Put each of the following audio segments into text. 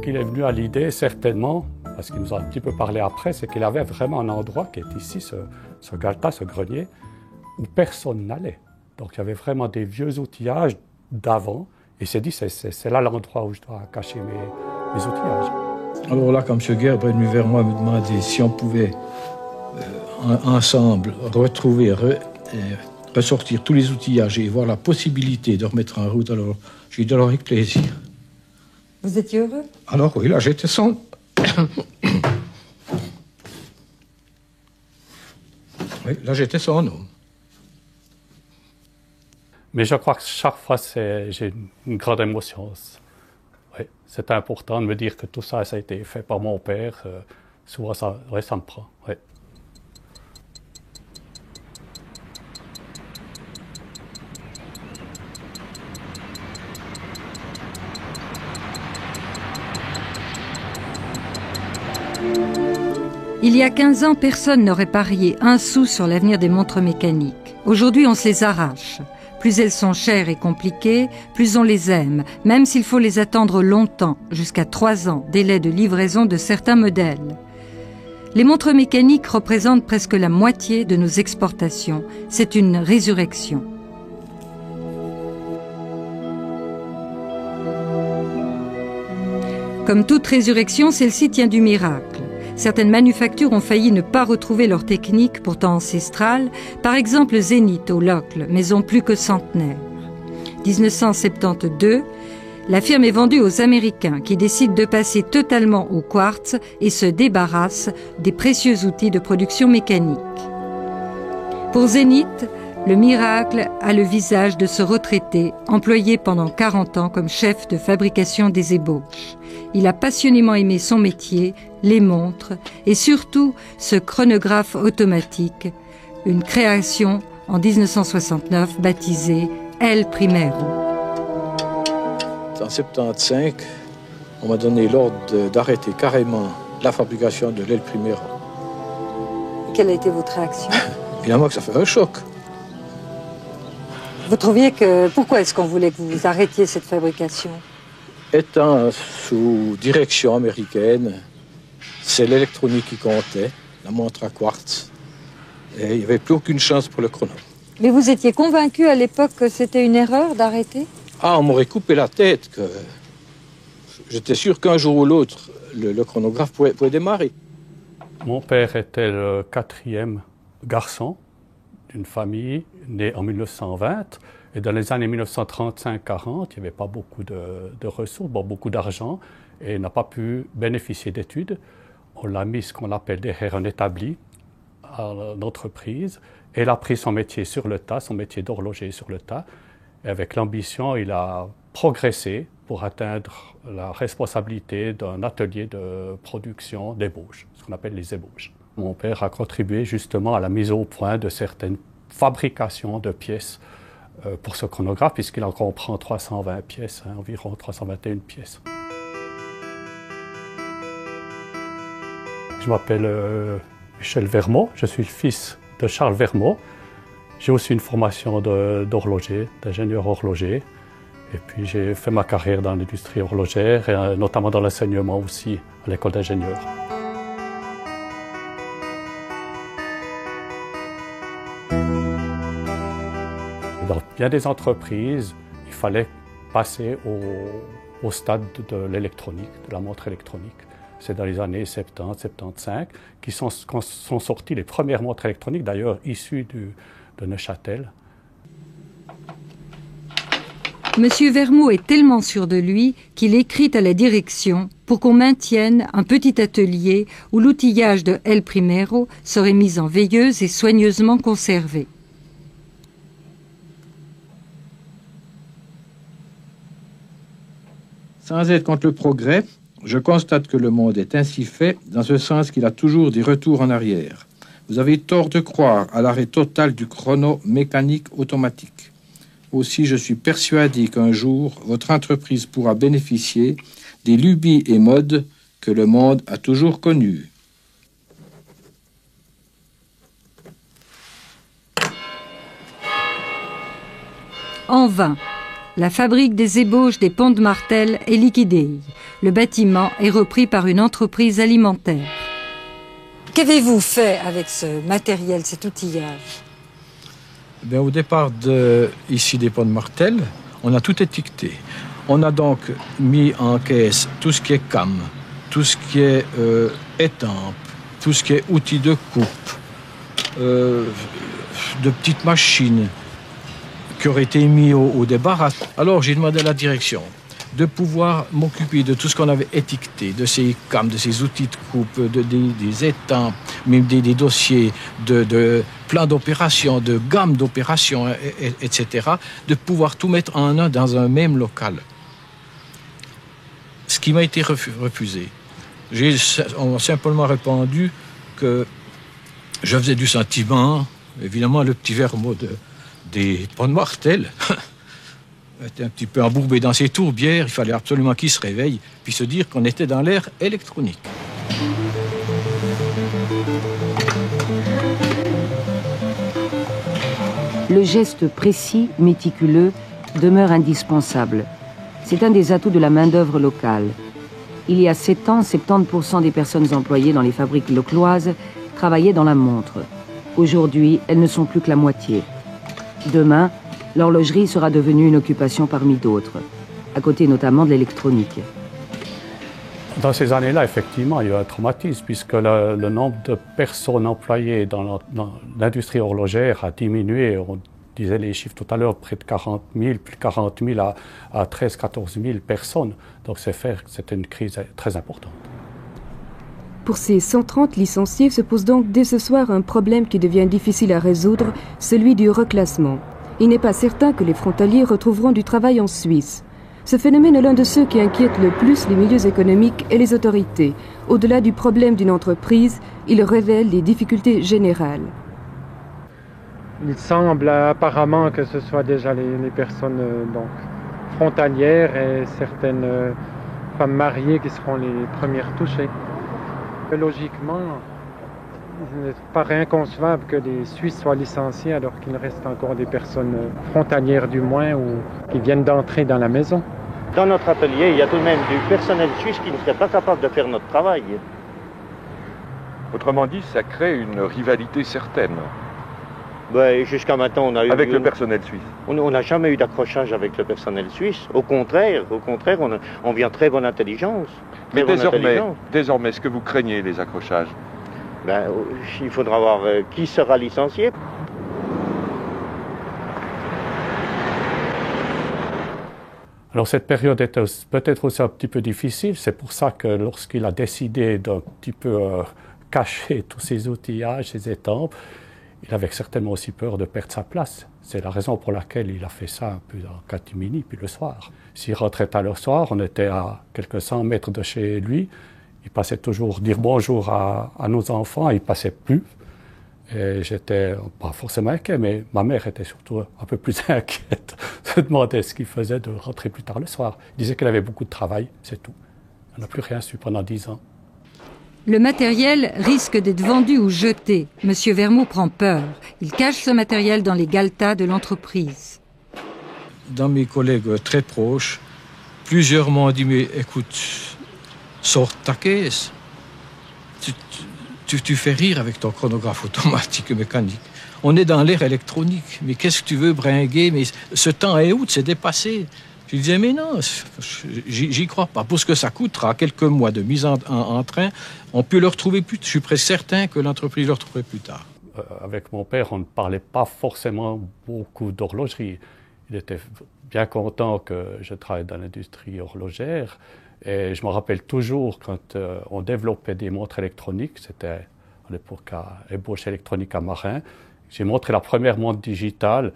qu'il est venu à l'idée, certainement, parce qu'il nous a un petit peu parlé après, c'est qu'il avait vraiment un endroit qui est ici, ce galetas, ce grenier, où personne n'allait. Donc il y avait vraiment des vieux outillages d'avant, et il s'est dit, c'est là l'endroit où je dois cacher mes outillages. Alors là, quand M. Gerber est venu vers moi me demander si on pouvait ensemble retrouver, ressortir tous les outillages et voir la possibilité de remettre en route, alors j'ai dit alors avec plaisir. Vous étiez heureux? Alors oui, là j'étais sans... oui, là j'étais son homme. Mais je crois que chaque fois, j'ai une grande émotion. Oui, c'est important de me dire que tout ça, ça a été fait par mon père. Souvent, ça me prend. Oui. Il y a 15 ans, personne n'aurait parié un sou sur l'avenir des montres mécaniques. Aujourd'hui, on se les arrache. Plus elles sont chères et compliquées, plus on les aime, même s'il faut les attendre longtemps, jusqu'à 3 ans, délai de livraison de certains modèles. Les montres mécaniques représentent presque la moitié de nos exportations. C'est une résurrection. Comme toute résurrection, celle-ci tient du miracle. Certaines manufactures ont failli ne pas retrouver leur technique pourtant ancestrale, par exemple Zénith au Locle, maison plus que centenaire. 1972, la firme est vendue aux Américains qui décident de passer totalement au quartz et se débarrassent des précieux outils de production mécanique. Pour Zénith, le miracle a le visage de ce retraité, employé pendant 40 ans comme chef de fabrication des ébauches. Il a passionnément aimé son métier, les montres et surtout ce chronographe automatique, une création en 1969 baptisée El Primero. En 1975, on m'a donné l'ordre d'arrêter carrément la fabrication de l'El Primero. Quelle a été votre réaction? Évidemment que ça fait un choc. Vous trouviez que... Pourquoi est-ce qu'on voulait que vous arrêtiez cette fabrication? Étant sous direction américaine, c'est l'électronique qui comptait, la montre à quartz. Et il n'y avait plus aucune chance pour le chrono. Mais vous étiez convaincu à l'époque que c'était une erreur d'arrêter? Ah, on m'aurait coupé la tête. Que... J'étais sûr qu'un jour ou l'autre, le chronographe pouvait démarrer. Mon père était le 4e garçon d'une famille née en 1920. Et dans les années 1935-40, il n'y avait pas beaucoup de ressources, beaucoup d'argent, et il n'a pas pu bénéficier d'études. On l'a mis ce qu'on appelle derrière un établi à l'entreprise, et il a pris son métier sur le tas, son métier d'horloger sur le tas. Et avec l'ambition, il a progressé pour atteindre la responsabilité d'un atelier de production d'ébauches, ce qu'on appelle les ébauches. Mon père a contribué justement à la mise au point de certaines fabrications de pièces pour ce chronographe, puisqu'il en comprend 320 pièces, environ 321 pièces. Je m'appelle Michel Vermot, je suis le fils de Charles Vermot. J'ai aussi une formation d'horloger, d'ingénieur horloger. Et puis j'ai fait ma carrière dans l'industrie horlogère, et notamment dans l'enseignement aussi, à l'école d'ingénieurs. Dans bien des entreprises, il fallait passer au stade de l'électronique, de la montre électronique. C'est dans les années 70-75 qui sont sorties les premières montres électroniques, d'ailleurs issues de Neuchâtel. Monsieur Vermot est tellement sûr de lui qu'il écrit à la direction pour qu'on maintienne un petit atelier où l'outillage de El Primero serait mis en veilleuse et soigneusement conservé. Sans être contre le progrès, je constate que le monde est ainsi fait, dans ce sens qu'il a toujours des retours en arrière. Vous avez tort de croire à l'arrêt total du chrono mécanique automatique. Aussi, je suis persuadé qu'un jour, votre entreprise pourra bénéficier des lubies et modes que le monde a toujours connus. En vain. La fabrique des ébauches des ponts de Martel est liquidée. le bâtiment est repris par une entreprise alimentaire. Qu'avez-vous fait avec ce matériel, cet outillage? Bien, au départ ici des ponts de Martel, on a tout étiqueté. On a donc mis en caisse tout ce qui est cam, tout ce qui est étampe, tout ce qui est outils de coupe, de petites machines qui auraient été mis au débarras. Alors j'ai demandé à la direction de pouvoir m'occuper de tout ce qu'on avait étiqueté, de ces cams, de ces outils de coupe, des étampes, même des dossiers de plans d'opération, de gamme d'opération, etc., de pouvoir tout mettre en un dans un même local. Ce qui m'a été refusé. On m'a simplement répondu que je faisais du sentiment. Évidemment, le petit Vermo des ponts de Martel était un petit peu embourbé dans ses tourbières. Il fallait absolument qu'il se réveille puis se dire qu'on était dans l'ère électronique. Le geste précis, méticuleux, demeure indispensable. C'est un des atouts de la main-d'œuvre locale. Il y a 7 ans, 70% des personnes employées dans les fabriques locloises travaillaient dans la montre. Aujourd'hui, elles ne sont plus que la moitié. Demain, l'horlogerie sera devenue une occupation parmi d'autres, à côté notamment de l'électronique. Dans ces années-là, effectivement, il y a eu un traumatisme, puisque le nombre de personnes employées dans l'industrie horlogère a diminué. On disait les chiffres tout à l'heure, près de 40 000, plus de 40 000 à 13 14 000 personnes. Donc c'était une crise très importante. Pour ces 130 licenciés se pose donc dès ce soir un problème qui devient difficile à résoudre, celui du reclassement. Il n'est pas certain que les frontaliers retrouveront du travail en Suisse. Ce phénomène est l'un de ceux qui inquiètent le plus les milieux économiques et les autorités. Au-delà du problème d'une entreprise, il révèle les difficultés générales. Il semble apparemment que ce soit déjà les personnes donc, frontalières et certaines femmes mariées qui seront les premières touchées. Logiquement, il ne paraît inconcevable que les Suisses soient licenciés alors qu'il reste encore des personnes frontalières du moins ou qui viennent d'entrer dans la maison. Dans notre atelier, il y a tout de même du personnel suisse qui ne serait pas capable de faire notre travail. Autrement dit, ça crée une rivalité certaine. Ben, jusqu'à maintenant, on a eu... Avec le personnel suisse. On n'a jamais eu d'accrochage avec le personnel suisse. Au contraire, on vient très bonne intelligence. Mais désormais, est-ce que vous craignez les accrochages? Ben, il faudra voir qui sera licencié. Alors cette période était peut-être aussi un petit peu difficile. C'est pour ça que lorsqu'il a décidé d'un petit peu cacher tous ses outillages, ses étampes, il avait certainement aussi peur de perdre sa place. C'est la raison pour laquelle il a fait ça un peu en catimini, puis le soir. S'il rentrait tard le soir, on était à quelques 100 mètres de chez lui. Il passait toujours dire bonjour à nos enfants, il ne passait plus. Et j'étais pas forcément inquiet, mais ma mère était surtout un peu plus inquiète. Se demandait ce qu'il faisait de rentrer plus tard le soir. Il disait qu'elle avait beaucoup de travail, c'est tout. Elle n'a plus rien su pendant 10 ans. Le matériel risque d'être vendu ou jeté. Monsieur Vermo prend peur. Il cache ce matériel dans les galetas de l'entreprise. Dans mes collègues très proches, plusieurs m'ont dit « Mais écoute, sors ta caisse. Tu fais rire avec ton chronographe automatique et mécanique. On est dans l'ère électronique. Mais qu'est-ce que tu veux bringuer? Mais ce temps est où? C'est dépassé. » Je disais, mais non, j'y crois pas. Pour ce que ça coûtera, quelques mois de mise en train, on peut le retrouver plus. Je suis presque certain que l'entreprise le retrouverait plus tard. Avec mon père, on ne parlait pas forcément beaucoup d'horlogerie. Il était bien content que je travaille dans l'industrie horlogère. Et je me rappelle toujours quand on développait des montres électroniques, c'était à l'époque à ébauche électronique à Marin. J'ai montré la première montre digitale.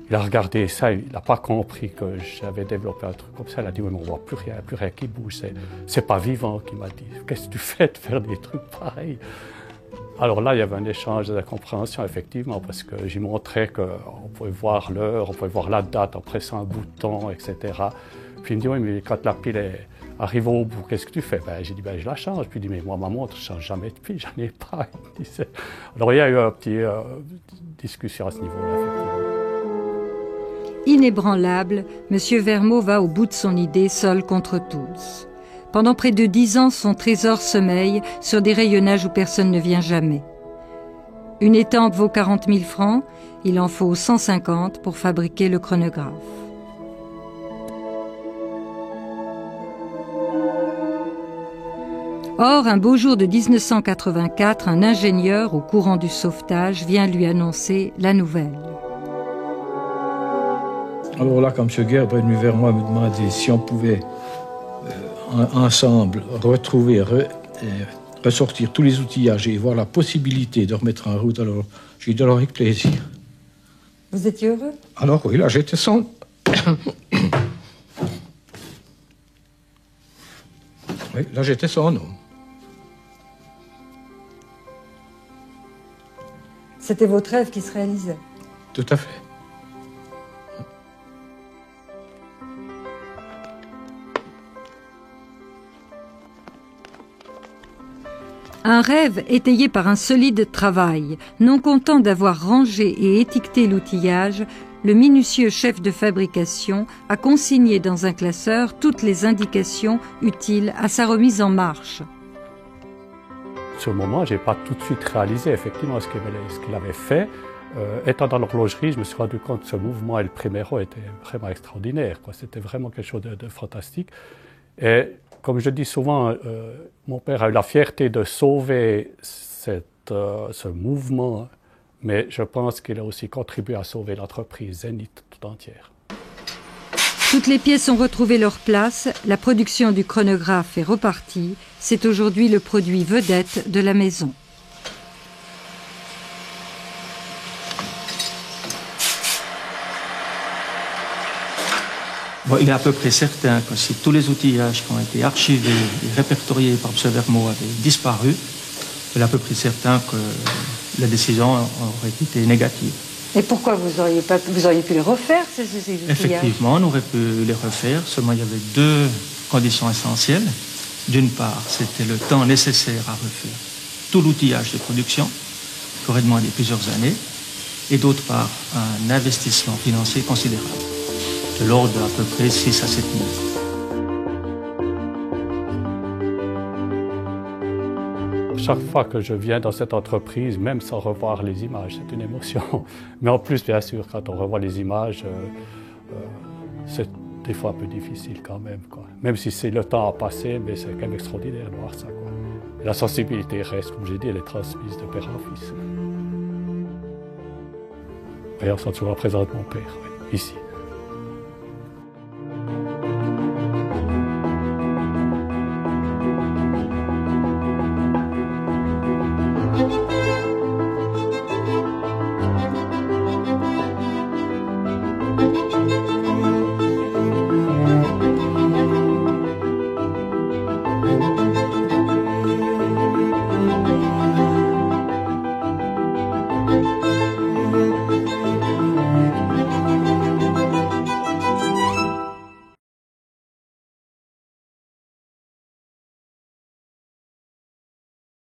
Il a regardé ça, il n'a pas compris que j'avais développé un truc comme ça. Il a dit, oui, mais on ne voit plus rien qui bouge. C'est pas vivant, qu'il m'a dit. Qu'est-ce que tu fais de faire des trucs pareils? Alors là, il y avait un échange de compréhension, effectivement, parce que j'y montrais qu'on pouvait voir l'heure, on pouvait voir la date en pressant un bouton, etc. Puis il me dit, oui, mais quand la pile arrive au bout, qu'est-ce que tu fais? J'ai dit, je la change. Puis il dit, mais moi, ma montre, je ne change jamais de pile, j'en ai pas. Alors il y a eu une petite discussion à ce niveau-là, effectivement. Inébranlable, M. Vermo va au bout de son idée seul contre tous. Pendant près de 10 ans, son trésor sommeille sur des rayonnages où personne ne vient jamais. Une étampe vaut 40 000 francs, il en faut 150 pour fabriquer le chronographe. Or, un beau jour de 1984, un ingénieur au courant du sauvetage vient lui annoncer la nouvelle. Alors là, quand M. Gerber est venu vers moi me demander si on pouvait ensemble retrouver, ressortir tous les outillages et voir la possibilité de remettre en route, alors j'ai dit alors avec plaisir. Vous étiez heureux? Alors oui, là j'étais son... oui, là j'étais son homme. C'était votre rêve qui se réalisait? Tout à fait. Un rêve étayé par un solide travail. Non content d'avoir rangé et étiqueté l'outillage, le minutieux chef de fabrication a consigné dans un classeur toutes les indications utiles à sa remise en marche. Sur le moment, je n'ai pas tout de suite réalisé effectivement ce qu'il avait fait. Étant dans l'horlogerie, je me suis rendu compte que ce mouvement El Primero était vraiment extraordinaire. C'était vraiment quelque chose de fantastique. Et comme je dis souvent, mon père a eu la fierté de sauver ce mouvement, mais je pense qu'il a aussi contribué à sauver l'entreprise Zénith tout entière. Toutes les pièces ont retrouvé leur place, la production du chronographe est repartie. C'est aujourd'hui le produit vedette de la maison. Bon, il est à peu près certain que si tous les outillages qui ont été archivés et répertoriés par M. Vermaux avaient disparu, il est à peu près certain que la décision aurait été négative. Et pourquoi vous auriez pu les refaire, ces outillages? Effectivement, on aurait pu les refaire, seulement il y avait deux conditions essentielles. D'une part, c'était le temps nécessaire à refaire tout l'outillage de production, qui aurait demandé plusieurs années, et d'autre part, un investissement financier considérable, de l'ordre d'à peu près 6 à 7 000. Chaque fois que je viens dans cette entreprise, même sans revoir les images, c'est une émotion. Mais en plus, bien sûr, quand on revoit les images, c'est des fois un peu difficile quand même, quoi. Même si c'est le temps à passer, mais c'est quand même extraordinaire de voir ça, quoi. Et la sensibilité reste, comme j'ai dit, elle est transmise de père en fils. Et on sent toujours présent mon père, oui, ici.